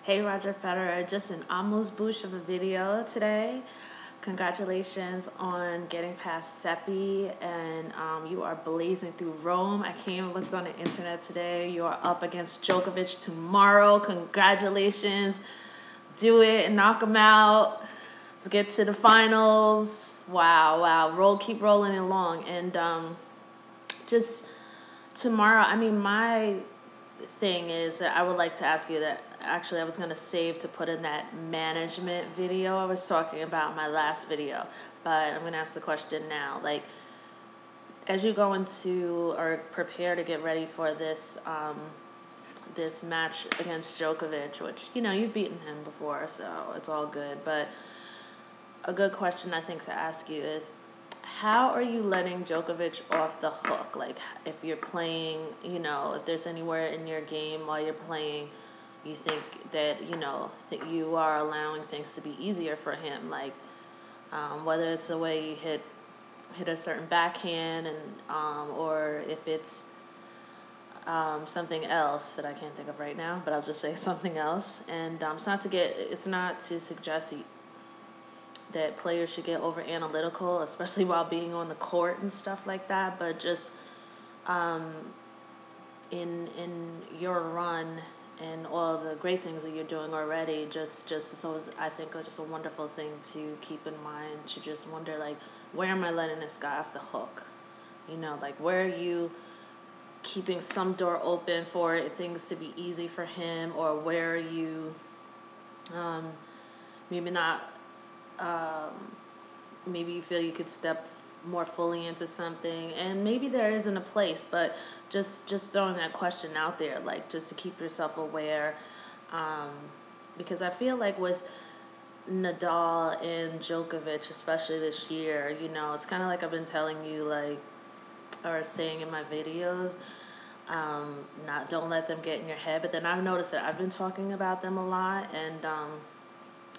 Hey Roger Federer, just an almost boosh of a video today. Congratulations on getting past Seppi, and you are blazing through Rome. I came and looked on the internet today. You are up against Djokovic tomorrow. Congratulations. Do it and knock him out. Let's get to the finals. Wow. Keep rolling along. And just tomorrow, I mean, my thing is that I would like to ask you that actually I was going to save to put in that management video I was talking about in my last video, but I'm going to ask the question now. Like, as you go into or prepare to get ready for this this match against Djokovic, which, you know, you've beaten him before, so it's all good, but a good question I think to ask you is, how are you letting Djokovic off the hook? Like, if you're playing, you know, if there's anywhere in your game while you're playing, you think that, you know, you are allowing things to be easier for him. Like, whether it's the way you hit a certain backhand, and or if it's something else that I can't think of right now, but I'll just say something else. And it's not to suggest that players should get over analytical, especially while being on the court and stuff like that. But just in your run and all the great things that you're doing already, just so I think just a wonderful thing to keep in mind. To just wonder, like, where am I letting this guy off the hook? You know, like, where are you keeping some door open for things to be easy for him, or where are you maybe not. Maybe you feel you could step more fully into something, and maybe there isn't a place, but just throwing that question out there, like, just to keep yourself aware, because I feel like with Nadal and Djokovic, especially this year, you know, it's kind of like I've been telling you, like, or saying in my videos, don't let them get in your head. But then I've noticed that I've been talking about them a lot, and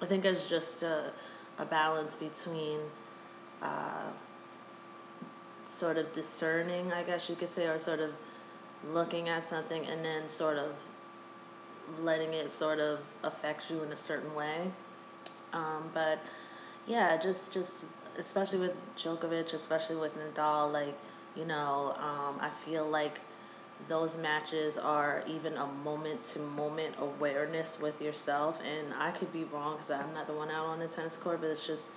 I think it's just a balance between sort of discerning, I guess you could say, or sort of looking at something and then sort of letting it sort of affect you in a certain way. But yeah, just especially with Djokovic, especially with Nadal, like, you know, I feel like those matches are even a moment-to-moment awareness with yourself. And I could be wrong because I'm not the one out on the tennis court, but it's just,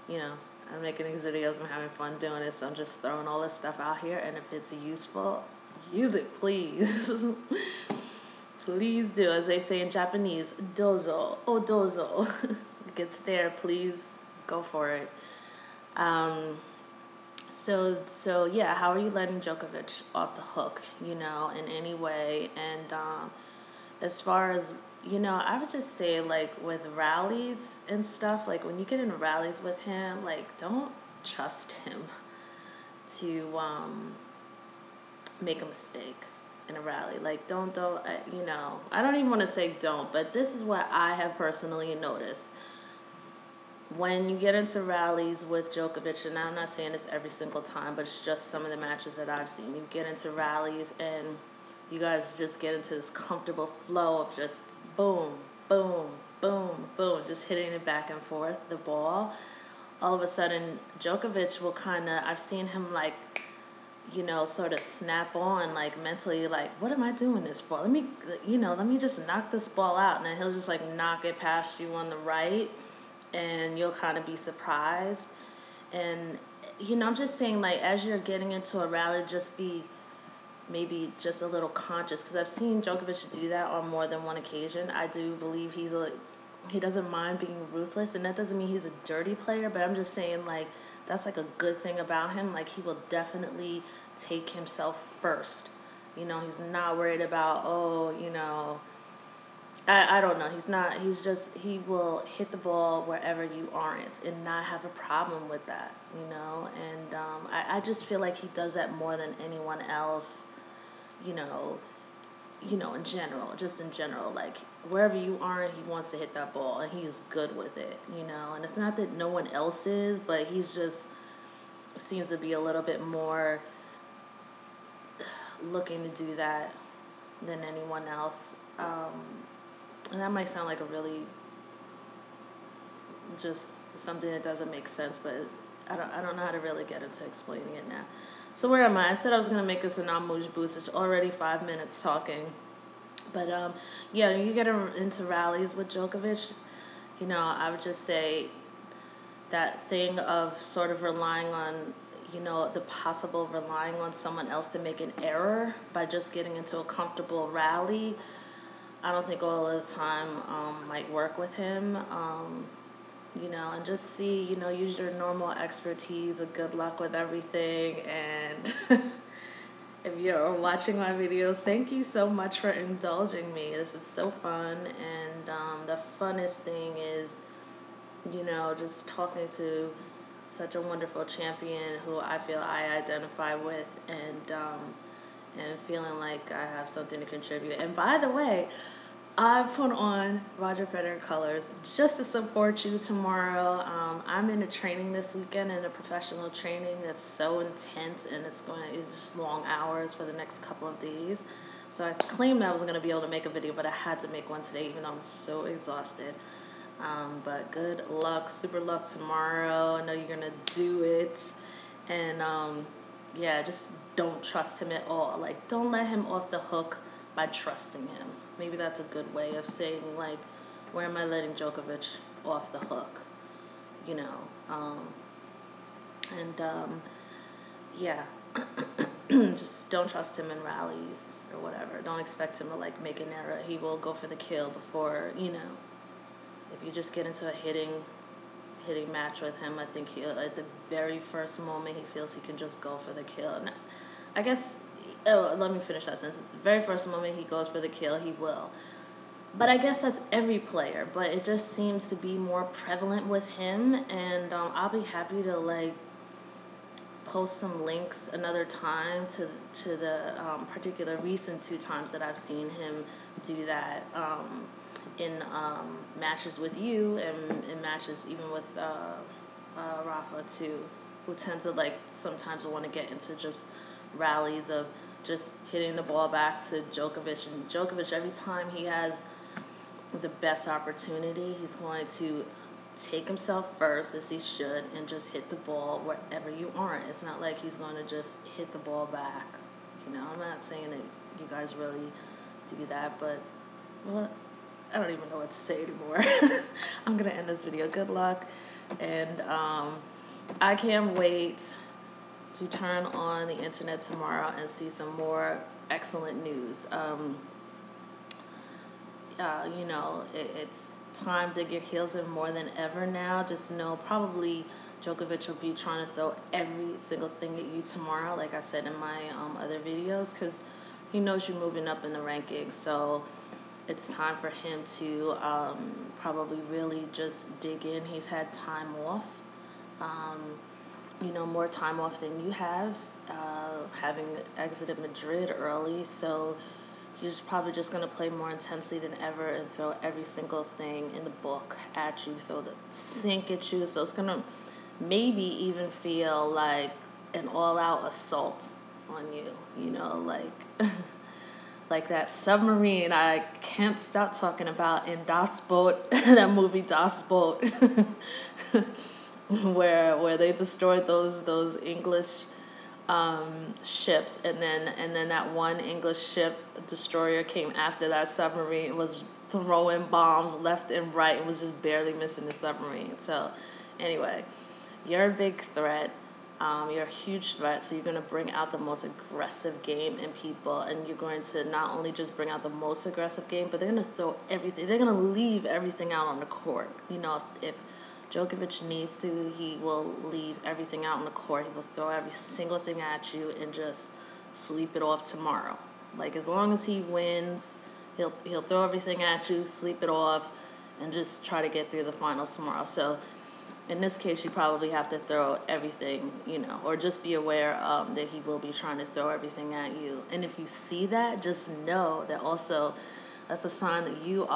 you know, I'm making these videos, I'm having fun doing it, so I'm just throwing all this stuff out here. And if it's useful, use it, please. Please do. As they say in Japanese, dozo, dozo. If it's there, please go for it. So yeah, how are you letting Djokovic off the hook, you know, in any way? And as far as, you know, I would just say, like, with rallies and stuff, like, when you get into rallies with him, like, don't trust him to make a mistake in a rally. Like, don't, you know, I don't even want to say don't, but this is what I have personally noticed. When you get into rallies with Djokovic, and I'm not saying this every single time, but it's just some of the matches that I've seen, you get into rallies and you guys just get into this comfortable flow of just boom, boom, boom, boom, just hitting it back and forth, the ball. All of a sudden, Djokovic will kind of, I've seen him, like, you know, sort of snap on, like, mentally, like, what am I doing this for? Let me just knock this ball out. And then he'll just, like, knock it past you on the right, and you'll kind of be surprised. And, you know, I'm just saying, like, as you're getting into a rally, just be maybe just a little conscious, because I've seen Djokovic do that on more than one occasion. I do believe he doesn't mind being ruthless, and that doesn't mean he's a dirty player, but I'm just saying, like, that's, like, a good thing about him. Like, he will definitely take himself first. You know, he's not worried about, you know, I don't know. He will hit the ball wherever you aren't and not have a problem with that, you know. And I just feel like he does that more than anyone else, you know, in general, like, wherever you aren't, he wants to hit that ball, and he is good with it, you know. And it's not that no one else is, but he's just seems to be a little bit more looking to do that than anyone else. and that might sound like a really just something that doesn't make sense, but I don't know how to really get into explaining it now. So where am I? I said I was going to make this a non-mouche boost. It's already 5 minutes talking. But, yeah, you get into rallies with Djokovic, you know, I would just say that thing of sort of relying on, you know, the possible relying on someone else to make an error by just getting into a comfortable rally, I don't think all the time might work with him. You know, and just see, you know, use your normal expertise of good luck with everything. And if you're watching my videos, thank you so much for indulging me. This is so fun. And the funnest thing is, you know, just talking to such a wonderful champion who I feel I identify with, and feeling like I have something to contribute. And by the way, I put on Roger Federer colors just to support you tomorrow. I'm in a training this weekend, in a professional training that's so intense, and it's just long hours for the next couple of days. So I claimed I wasn't going to be able to make a video, but I had to make one today, even though I'm so exhausted. But good luck, super luck tomorrow. I know you're going to do it. And yeah, just don't trust him at all. Like, don't let him off the hook by trusting him. Maybe that's a good way of saying, like, where am I letting Djokovic off the hook? You know, yeah, just don't trust him in rallies or whatever. Don't expect him to, like, make an error. He will go for the kill before, you know, if you just get into a hitting match with him, I think he'll, at the very first moment, he feels he can just go for the kill. And I guess, let me finish that sentence. The very first moment he goes for the kill, he will. But I guess that's every player. But it just seems to be more prevalent with him. And I'll be happy to, like, post some links another time to the particular recent 2 times that I've seen him do that in matches with you, and in matches even with Rafa too, who tends to, like, sometimes want to get into just rallies of just hitting the ball back to Djokovic. And Djokovic, every time he has the best opportunity, he's going to take himself first, as he should, and just hit the ball wherever you aren't. It's not like he's going to just hit the ball back. You know, I'm not saying that you guys really do that, but, well, I don't even know what to say anymore. I'm going to end this video. Good luck. And I can't wait to turn on the internet tomorrow and see some more excellent news. You know, it's time to get heels in more than ever now. Just know probably Djokovic will be trying to throw every single thing at you tomorrow, like I said in my other videos, because he knows you're moving up in the rankings. So it's time for him to probably really just dig in. He's had time off. You know, more time off than you have, having exited Madrid early, so he's probably just going to play more intensely than ever and throw every single thing in the book at you, throw the sink at you, so it's going to maybe even feel like an all-out assault on you, you know, like like that submarine I can't stop talking about in Das Boot, that movie Das Boot, where they destroyed those English ships, and then that one English ship destroyer came after that submarine. It was throwing bombs left and right. It was just barely missing the submarine. So anyway, you're a big threat. You're a huge threat, so you're going to bring out the most aggressive game in people, and you're going to not only just bring out the most aggressive game, but they're going to throw everything. They're going to leave everything out on the court. You know, if Djokovic needs to, he will leave everything out on the court. He will throw every single thing at you and just sleep it off tomorrow. Like, as long as he wins, he'll throw everything at you, sleep it off, and just try to get through the finals tomorrow. So in this case, you probably have to throw everything, you know, or just be aware that he will be trying to throw everything at you. And if you see that, just know that also that's a sign that you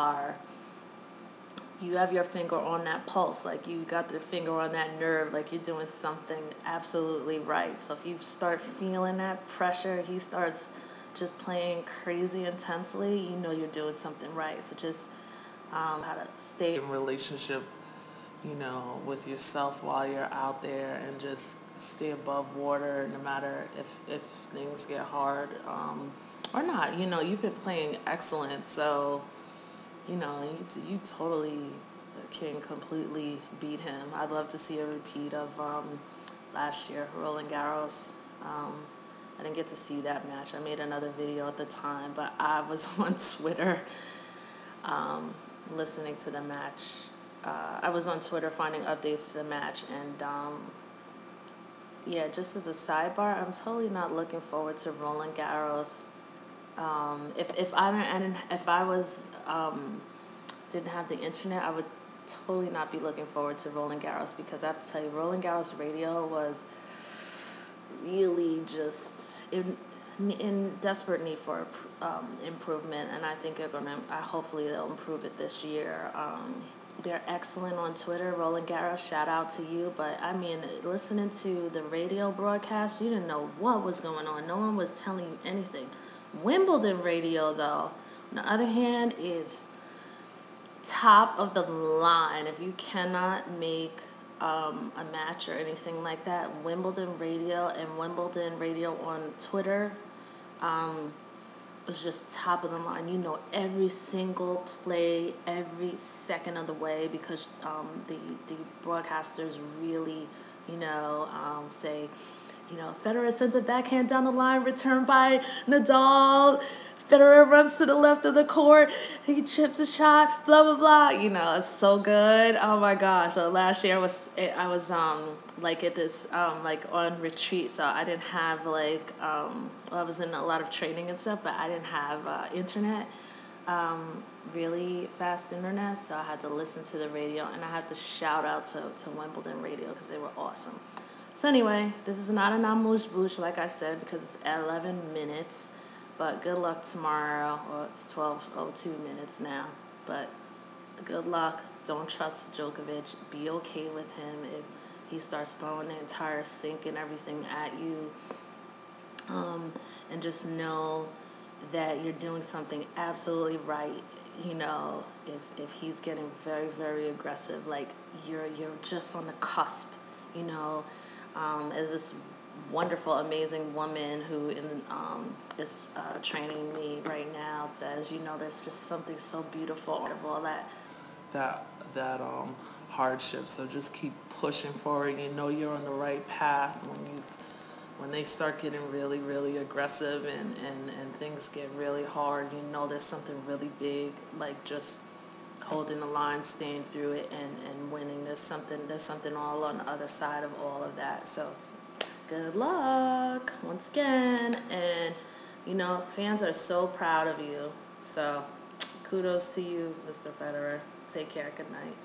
have your finger on that pulse, like you got the finger on that nerve, like you're doing something absolutely right. So if you start feeling that pressure, he starts just playing crazy intensely, you know you're doing something right. So just how to stay in relationship, with yourself while you're out there, and just stay above water no matter if things get hard or not. You've been playing excellent, so you totally can completely beat him. I'd love to see a repeat of last year, Roland Garros. I didn't get to see that match. I made another video at the time, but I was on Twitter listening to the match. I was on Twitter finding updates to the match, and yeah, just as a sidebar, I'm totally not looking forward to Roland Garros. If I was didn't have the internet, I would totally not be looking forward to Roland Garros, because I have to tell you, Roland Garros radio was really just in desperate need for improvement, and I think hopefully they'll improve it this year. They're excellent on Twitter. Roland Garros, shout out to you. But I mean, listening to the radio broadcast, you didn't know what was going on. No one was telling you anything. Wimbledon radio, though, on the other hand, is top of the line. If you cannot make a match or anything like that, Wimbledon radio and Wimbledon radio on Twitter was just top of the line. You know every single play, every second of the way, because the broadcasters really, say, Federer sends a backhand down the line, returned by Nadal. Federer runs to the left of the court. He chips a shot. Blah blah blah. It's so good. Oh my gosh! So last year I was like at this like on retreat, so I didn't have I was in a lot of training and stuff, but I didn't have internet, really fast internet, so I had to listen to the radio, and I had to shout out to Wimbledon radio because they were awesome. So anyway, this is not an amuse bouche, like I said, because it's 11 minutes. But good luck tomorrow. Well, it's 12:02 minutes now. But good luck. Don't trust Djokovic. Be okay with him if he starts throwing the entire sink and everything at you. And just know that you're doing something absolutely right. If he's getting very, very aggressive, like you're just on the cusp. As this wonderful, amazing woman who is training me right now says, there's just something so beautiful out of all that hardship. So just keep pushing forward. You're on the right path when they start getting really, really aggressive and things get really hard. There's something really big, like just holding the line, staying through it, and winning. There's something all on the other side of all of that. So good luck once again, and fans are so proud of you. So kudos to you, Mr. Federer. Take care. Good night.